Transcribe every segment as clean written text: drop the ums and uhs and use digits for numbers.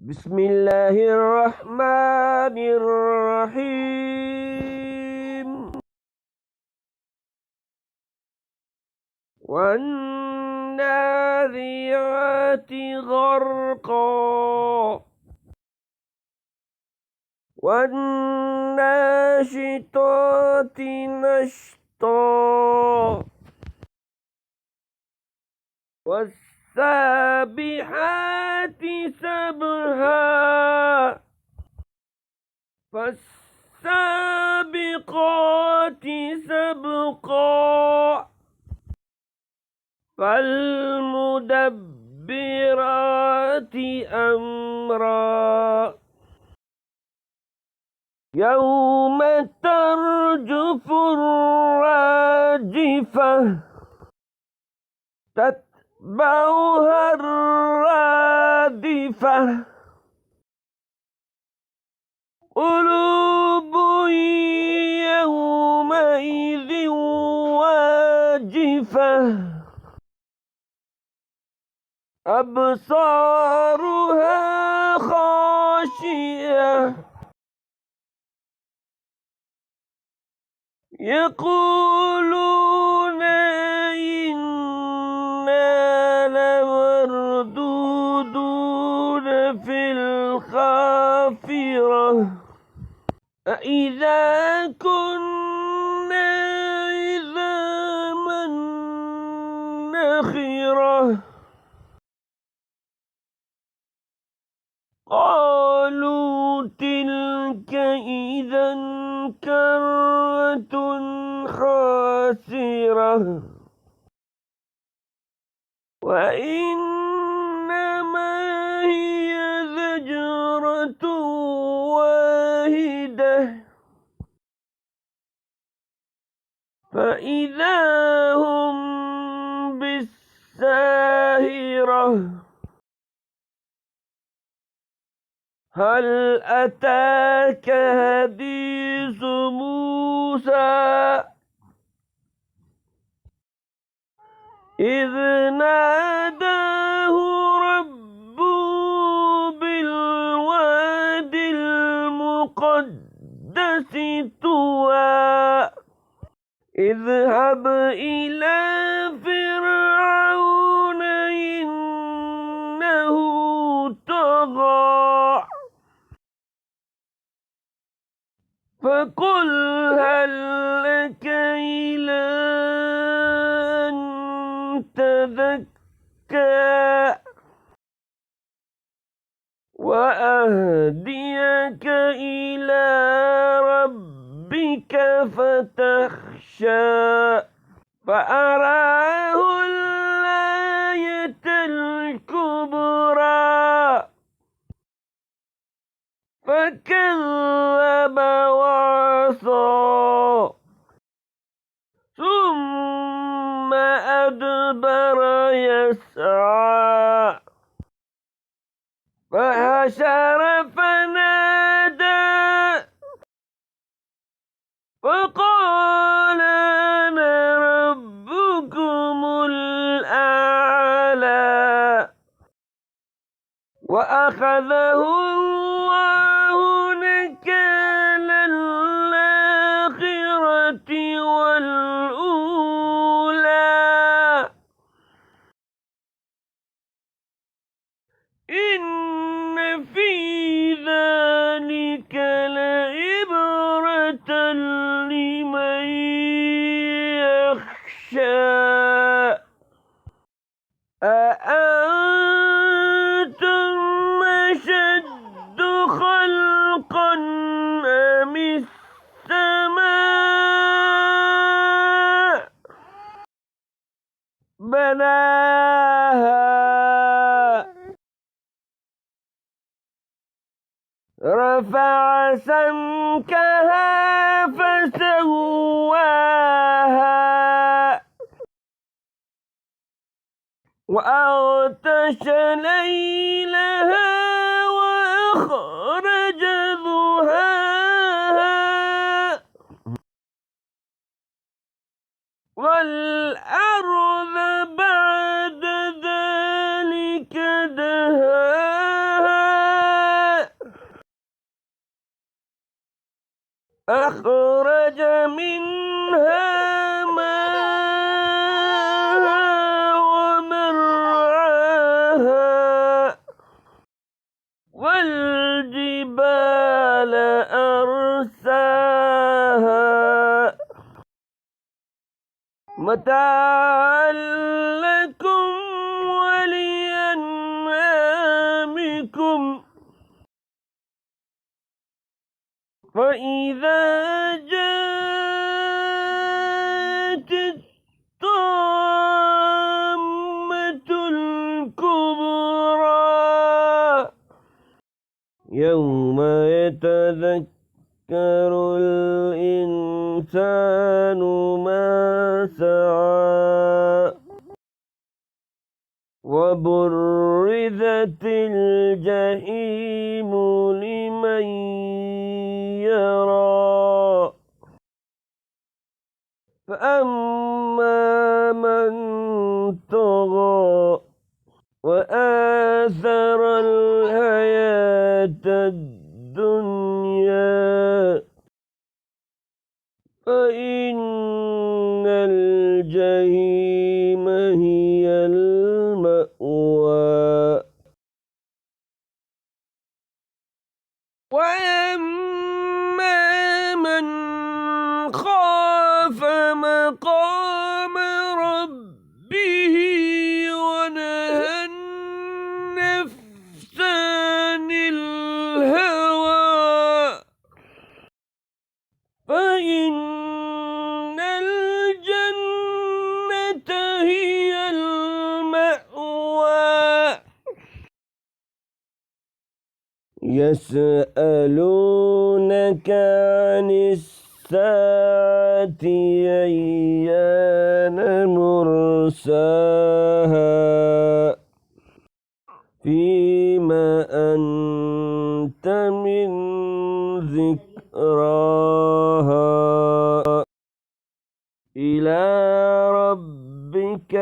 بسم الله الرحمن الرحيم والناريات غرقا والناشطات نشطا والسابحات سبحا فالسابقات سبقا فالمدبرات أمرا يوم ترجف الراجفة تتبعها الرادفة قلوب يومئذ واجفة أبصارها خاشعة يقولون إنا لمردودون في الحافرة أإذا كنا عظاما نخرة قالوا تلك إذا كرة خاسرة وإنما هي زجرة واحدة فإذا هم بالساهرة هل أتاك حديث موسى إذ ناداه ربه بالواد المقدس طوى اذهب إلى فرعون إنه طغى فقل هل لك إلى أن تزكى وأهديك إلى ربك فتخشى فأراه الآية الكبرى فكذب وعصى ثم أدبر يسعى فحشر فنادى فقال أنا ربكم الأعلى وأخذه الله نكال الآخرة والأولى إن في ذلك لعبرة لمن يخشى أأنتم أشد خلقا أم السماء بناها رفع سمكها فسواها وأغطش ليلها وأخرج ضحاها والأرض بعد ذلك دهاها أخرج منها ماءها ومرعاها والجبال أرساها متاعا لكم ولأنعامكم فإذا جاءت الطامة الكبرى يوم يتذكر الإنسان ما سعى وبرزت الجحيم لمن يرى فأما من طغى وآثر الحياة الدنيا فإن الجحيم هي المأوى وأما من خاف مقام ربه ونهى النفس عن الهوى فإن الجنة هي المأوى يسألونك عن الساعة أيان مرساها فيما أنت من ذكراها إلى ربك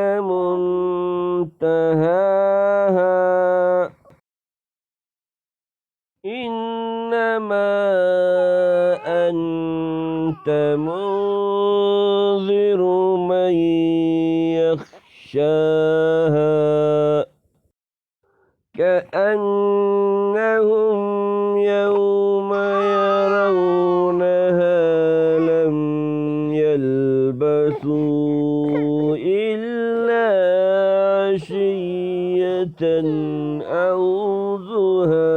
منتهاها إنما أنت منذر من يخشاها كأنهم يوم يرونها لم يلبثوا إلا عشية أو ضحاها